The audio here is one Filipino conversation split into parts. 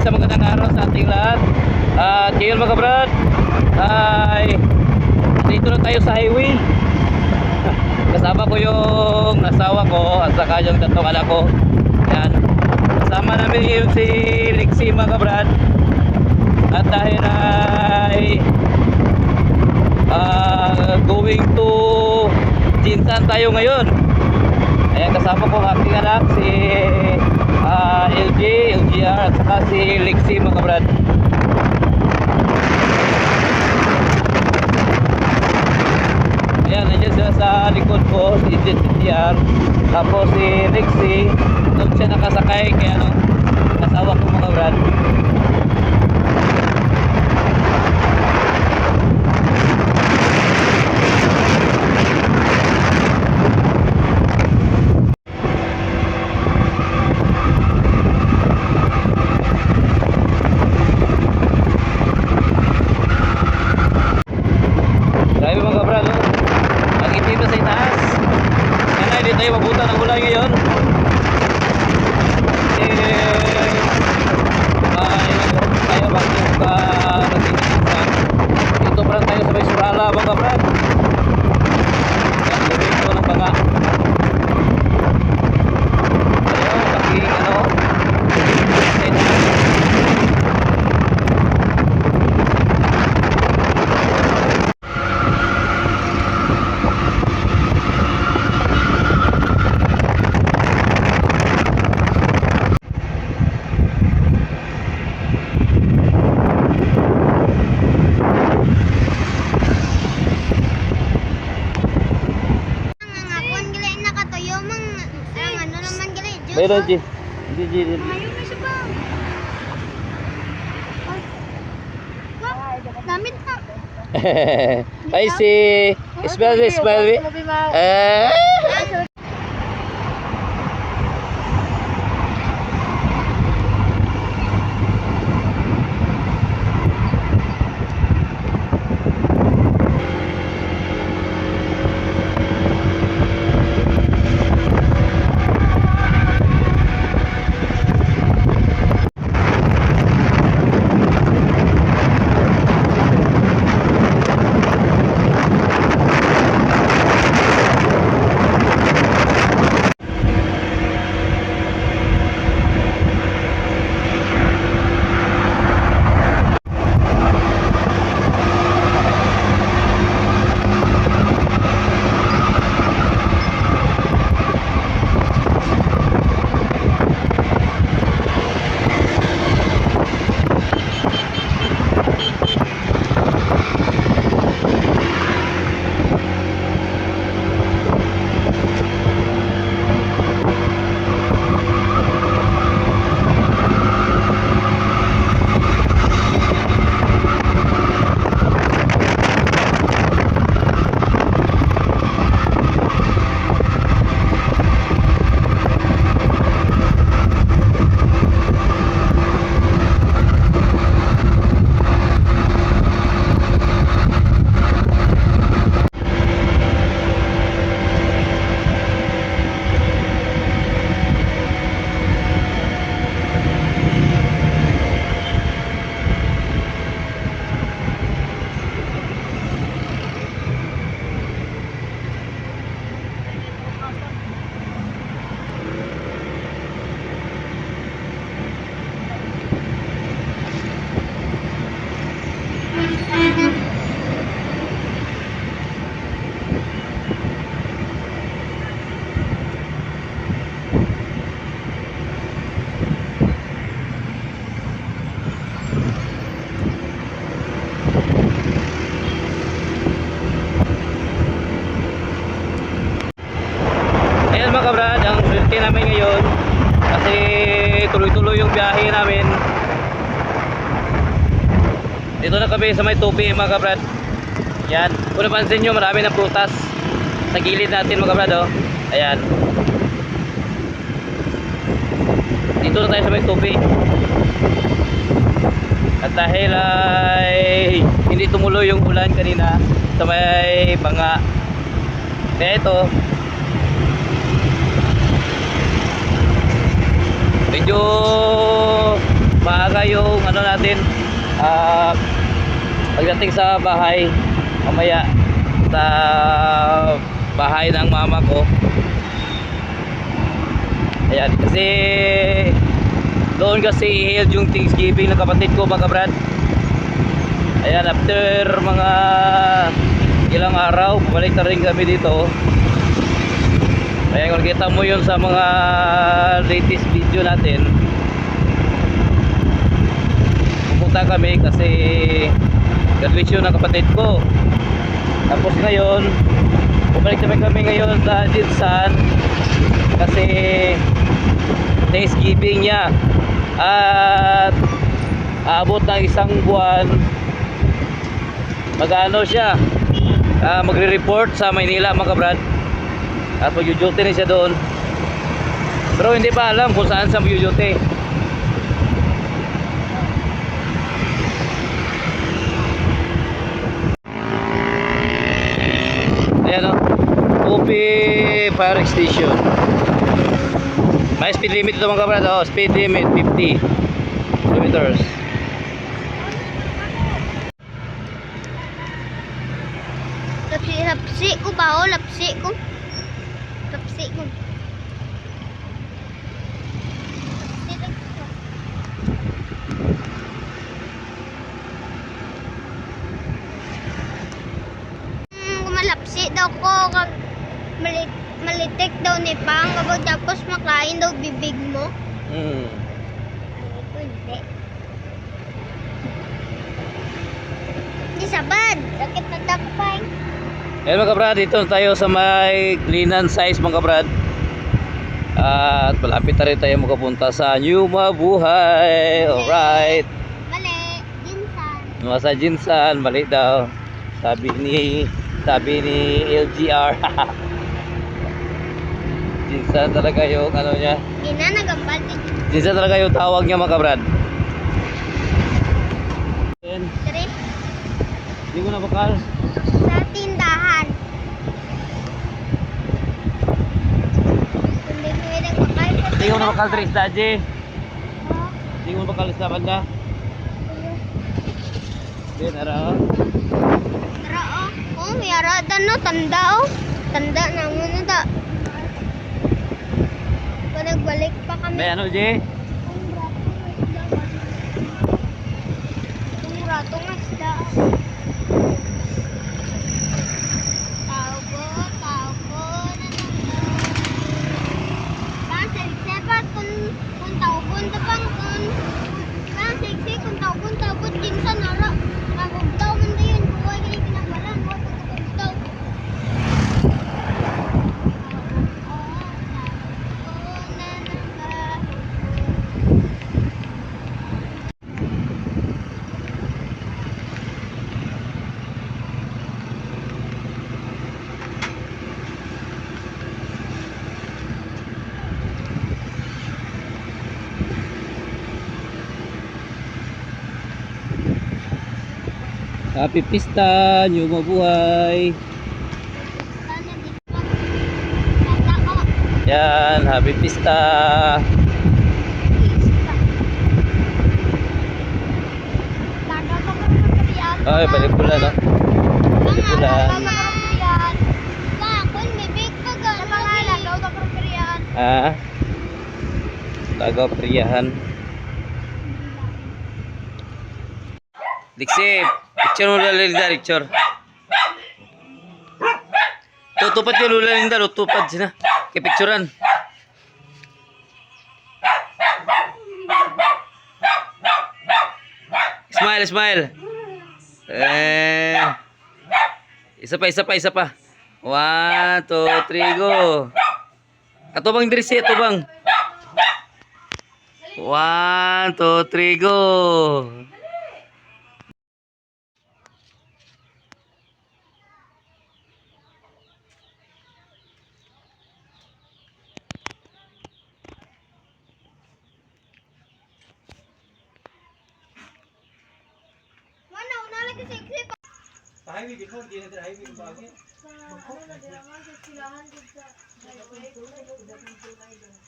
isang magandang araw sa ating lahat. At ngayon mga kabrad, ay dito na tayo sa highway. Kasama ko yung asawa ko at saka yung tatlong anak ko. Yan. Kasama namin ngayon si Lexi mga kabrad. At dahil ay going to Jinsan tayo ngayon. Ayan, kasama ko ang aking anak si LGR at saka si Lexi mga kabrad. Ayan, nandiyan sila sa likod ko, si LGR. Tapos si Lexi, doon siya nakasakay kaya ano, kasawa ko mga kabrad. Grabe mga kabrad, no? Ang itim na sa itaas. Kaya hindi tayo mabutan ng ulan ngayon. Tayo bakit dito pa lang tayo sa may Surala mga kabrad. Yan, gawin ko ng banga. Ayun, baking ano sa itaas. Meron G. G. Damit na. Ay si Smell. Ayan mga kabrad, ang swerte namin ngayon kasi tuloy-tuloy yung biyahe namin. Dito na kami sa may tupi mga kabrad. Yan, kung napansin nyo marami ng prutas sa gilid natin mga kabrad, oh. Ayan, dito na tayo sa may tupi. At dahil ay hindi tumuloy yung ulan kanina sa may banga, kaya ito medyo maaga yung ano natin, pagdating sa bahay mamaya sa bahay ng mama ko. Ayan, kasi doon kasi held yung Thanksgiving ng kapatid ko mga brad. Ayan, after mga ilang araw bumalik na rin kami dito. Ayan, kung kita mo yun sa mga latest video natin, pupunta kami kasi graduation ng kapatid ko. Tapos ngayon bumalik naman kami ngayon sa Jinsan kasi Thanksgiving niya at aabot ng isang buwan. Mag-ano siya, magre-report sa Maynila mga brad, at mag-duty na siya doon, pero hindi pa alam kung saan siya mag-duty. Ayan o, UP Fire Station. May speed limit ito mga brad. Oh, speed limit 50 kilometers. Lapsi ko ba o? Lapsi ko. Lapsi ko. Kumalapsi daw ko kag malitik daw ni Pang kapag tapos makain daw bibig mo. Hindi. Hindi sabad. Sakit na takpay. Ayan mga brad, dito na tayo sa may Linan Size mga brad. At malapit na rin tayo makapunta sa New Mabuhay. Alright. Mali. Ginsan. Sa Jinsan, mali daw. Sabi ni LGR. Jinsan talaga yung ano niya. Gina nagambal din. Jinsan talaga yung tawag niya mga brad. Three. Hindi ko na bakal. Sa tindahan. Hindi ko nagpakal. Hindi ko na bakal Tris Daji. Hindi ko na bakal sa banda. Hindi na raw. Tara oh. Oh, may arada no. Tanda oh. Tanda na muna ta. Nagbalik pa kami. May ano Ji? Kung ratong isda. Tao ko na naman. Sepat kung taubon tapang kung taubon jinsan nara. Nagugtaw man din buhay kaya kinagalan mo pagkagugtaw. Happy Pista, New Mabuhay. Yan, Happy Pista. Ay, balik pula no. Balik pula. Ah. Tagaw Priyahan. Diksi, picture mo lalagyan da, picture. Tutupad yung lalagyan da, tutupad sila. Kaya picturean. Smile, smile. Isa pa. 1, 2, 3, go. Ato bang dirisi, ato bang. 1, 2, 3, go. Highway di ko, di na highway yung bagay. Sa silahan dito sa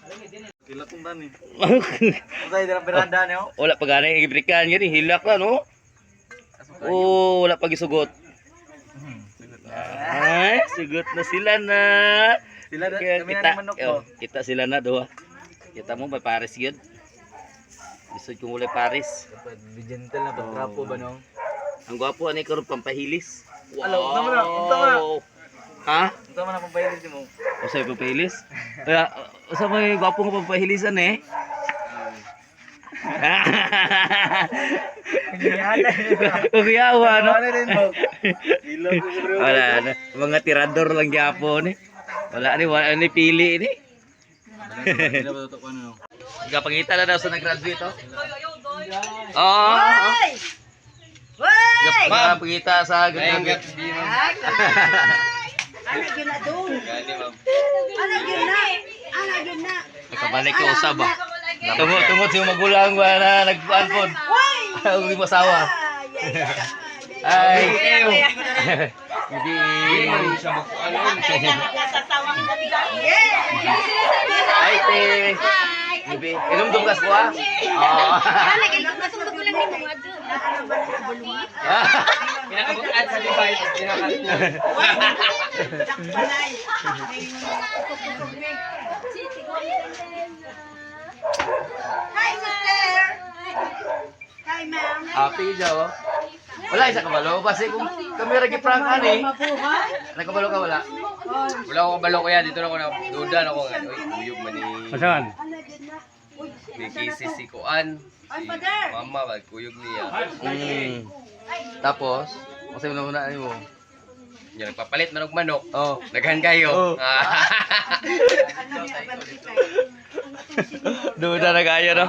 highway. Hilak kong tani. Usay dira beranda niyo. Wala pa gani ibrikan gani hilak na no. Oh, wala pa gisugot. Ay, sugot na sila na. Sila Kaya kami na manok mo. kita sila na do. Kita mo may Paris gyud. Gusto ko mulay Paris. Gentle na pagtrapo ba no? Ang gwapo ani karon pampahilis. Alo, unta mo na, unta mo na. Ha? Unta man ang pambayad mo. Usay pampahilis? Kaya usa may gwapo nga pampahilisan eh. Kuyawa no. Ano rin mo? Ilog ko bro. Wala na. Mga tirador lang gyapon eh. Wala ni pili ni. Sila ba to ano? Gapangita na daw sa nag-graduate oh. Oo. Gapangita sa graduate. Ano yun na doon? Gani ma'am. Ano yun na? Ano yun na? Nakabalik ko usab ba. Tungod yung magulang ba na nagkuan pod. Uli masawa. Ay. Hindi. Ay, te. Bibi, inom dong gas ko ah. Oo. Pinakabukat sa device, Hi, sister! Hi, ma'am! Happy daw. Wala isa kabalo kasi kung kami ra gi-prank ani. Nakabalo ka wala. Wala ko balo ko yan, dito na ako na duda na ako nga. Uy, kuyog man ni. Saan? Ni kisi si Kuan. Si mama ba kuyog niya. Tapos, kasi muna mo. Yan nagpapalit man og manok. Oh. Daghan kayo. Oh. Duda na kayo no.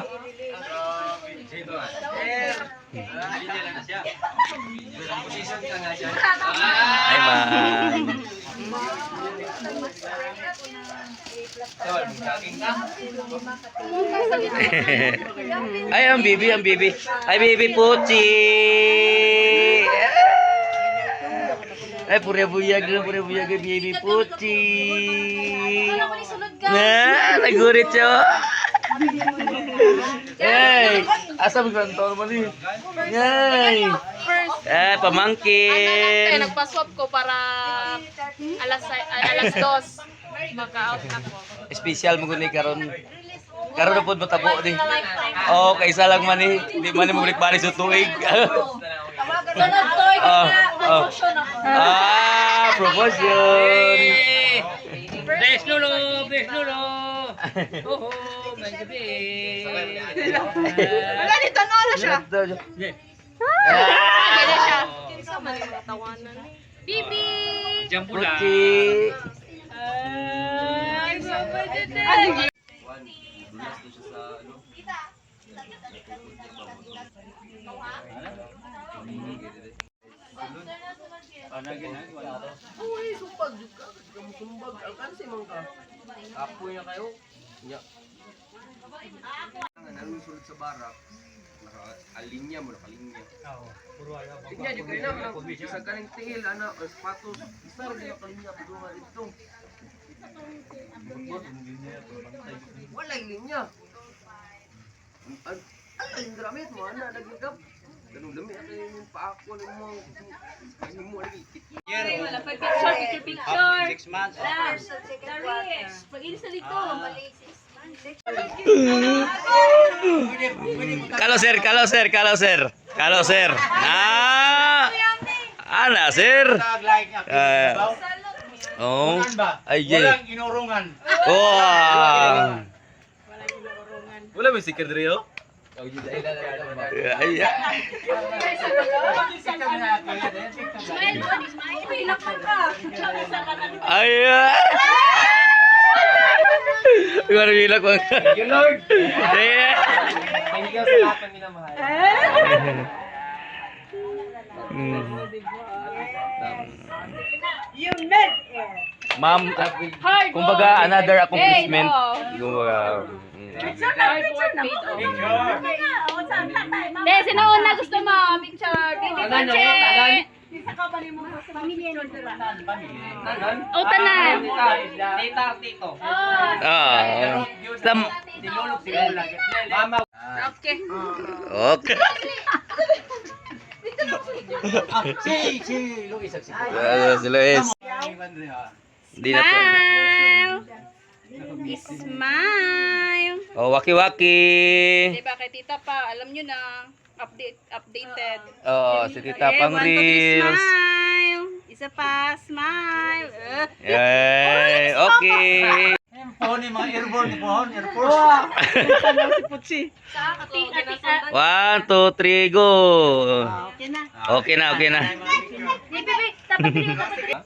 Ay man. Ay ang bibi, ang bibi. Ay bibi puchi. Ay pura-buyag ang bibi puchi. Na, nagurit siya. Hey, asa mo kantor mo ni? Yay. Pamangkin. Kaya nagpa-swap ko para alas 2 maka-out ako. Special mo guni karon. Karon na pud matabo ni. Oh, kaisa lang man ni. Di man mo balik-balik sa tuig. Sunod to, promotion ako. Promotion. Bless lolo, bless lolo. Oh, may gabi. Wala, dito na siya. Ganyan siya. Kinsa man yung tawanan. Bibi! Jambula. Puchi. Ay, baba dyan. Apoy na kayo. Ya. Ang sulit sa barak. Alinya mo, nakalinya. Tingnan nyo kayo na, sa kaning tingil, ana, sapatos, isa rin yung kalinya, pagdungan ito. Walang linya. Ano yung gamit mo, ana, nagigap. Ganun dami, ano yung paako ng mga, ano mo, ano yung Wala pa picture. 6 months. Pag-inis na dito. Kalau sir. Ana sir. Oh. Ay, Walang inurungan. Wah. Wala ba sticker diri yo? Ay. Smile mo, smile. Pilak ka. Ay. Gimana bilang ko? Thank you, Lord. Iya. Thank you sa lahat ng minamahal. You made it! Ma'am, kumbaga another accomplishment. Kumbaga. Hard work paid off. Hindi, sino una gusto mo? Picture. Bibi Pache. O, tanan. Tita, tito. Sam. Sinulog si Lola. Mama. Okay. Okay. Si Luis. Di na to. Smile. Smile. Oh, waki-waki. Diba kay tita pa, alam nyo na, updated. Oh, si Tita Okay, Pang 1, 2, 3, Reels. smile. Isa pa, smile. Yay, okay. One, two, three, go. Okay na. Okay na, okay na. Hey, bebe, dapat din dapat.